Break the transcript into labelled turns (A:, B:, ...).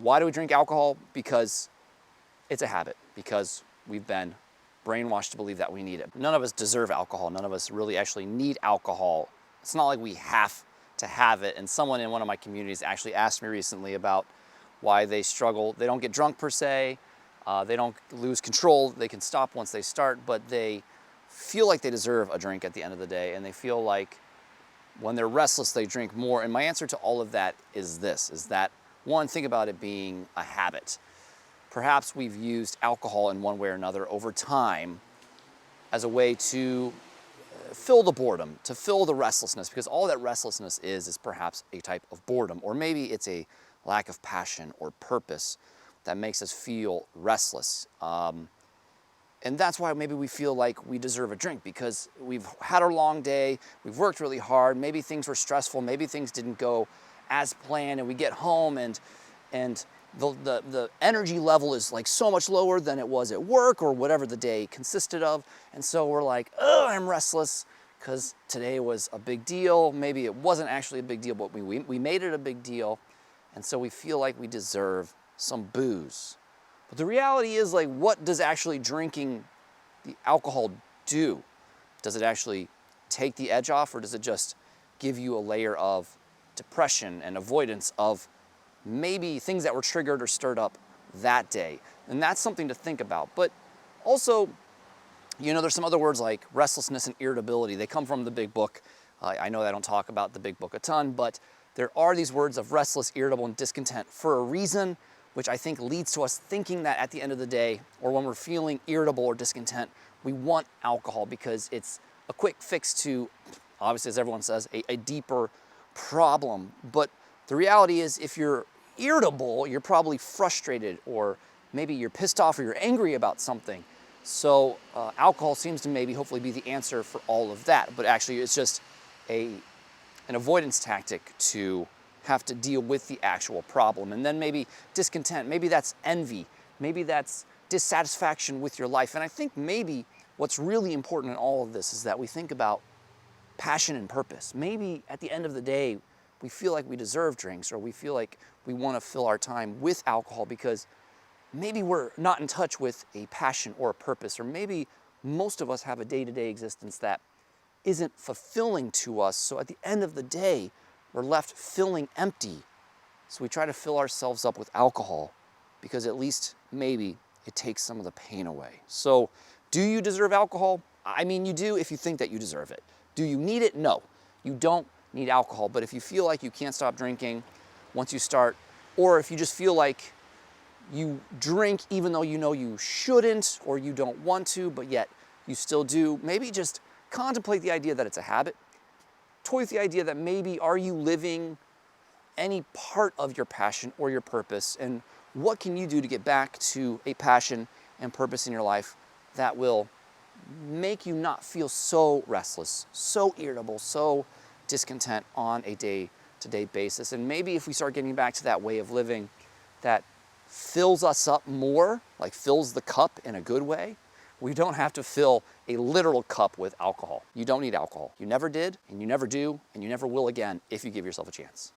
A: Why do we drink alcohol? Because it's a habit, because we've been brainwashed to believe that we need it. None of us deserve alcohol. None of us really actually need alcohol. It's not like we have to have it. And someone in one of my communities actually asked me recently about why they struggle. They don't get drunk per se. They don't lose control. They can stop once they start, but they feel like they deserve a drink at the end of the day. And they feel like when they're restless, they drink more. And my answer to all of that is this, is that one, think about it being a habit. Perhaps we've used alcohol in one way or another over time as a way to fill the boredom, to fill the restlessness, because all that restlessness is perhaps a type of boredom, or maybe it's a lack of passion or purpose that makes us feel restless. And that's why maybe we feel like we deserve a drink, because we've had a long day, we've worked really hard, maybe things were stressful, maybe things didn't go as planned, and we get home and the energy level is like so much lower than it was at work or whatever the day consisted of. And so we're like, oh, I'm restless because today was a big deal. Maybe it wasn't actually a big deal, but we made it a big deal. And so we feel like we deserve some booze. But the reality is, like, what does actually drinking the alcohol do? Does it actually take the edge off, or does it just give you a layer of depression and avoidance of maybe things that were triggered or stirred up that day? And that's something to think about. But also, you know, there's some other words like restlessness and irritability. They come from the big book. I know I don't talk about the big book a ton, but there are these words of restless, irritable, and discontent for a reason, which I think leads to us thinking that at the end of the day, or when we're feeling irritable or discontent, we want alcohol because it's a quick fix to, obviously, as everyone says, a deeper problem. But the reality is, if you're irritable, you're probably frustrated, or maybe you're pissed off or you're angry about something. So alcohol seems to maybe hopefully be the answer for all of that. But actually, it's just an avoidance tactic to have to deal with the actual problem. And then maybe discontent, maybe that's envy, maybe that's dissatisfaction with your life. And I think maybe what's really important in all of this is that we think about passion and purpose. Maybe at the end of the day, we feel like we deserve drinks, or we feel like we want to fill our time with alcohol because maybe we're not in touch with a passion or a purpose, or maybe most of us have a day-to-day existence that isn't fulfilling to us. So at the end of the day, we're left feeling empty. So we try to fill ourselves up with alcohol because at least maybe it takes some of the pain away. So do you deserve alcohol? I mean, you do if you think that you deserve it. Do you need it? No, you don't need alcohol. But if you feel like you can't stop drinking once you start, or if you just feel like you drink even though you know you shouldn't, or you don't want to, but yet you still do, maybe just contemplate the idea that it's a habit. Toy with the idea that maybe are you living any part of your passion or your purpose, and what can you do to get back to a passion and purpose in your life that will make you not feel so restless, so irritable, so discontent on a day-to-day basis. And maybe if we start getting back to that way of living that fills us up more, like fills the cup in a good way, we don't have to fill a literal cup with alcohol. You don't need alcohol. You never did, and you never do, and you never will again if you give yourself a chance.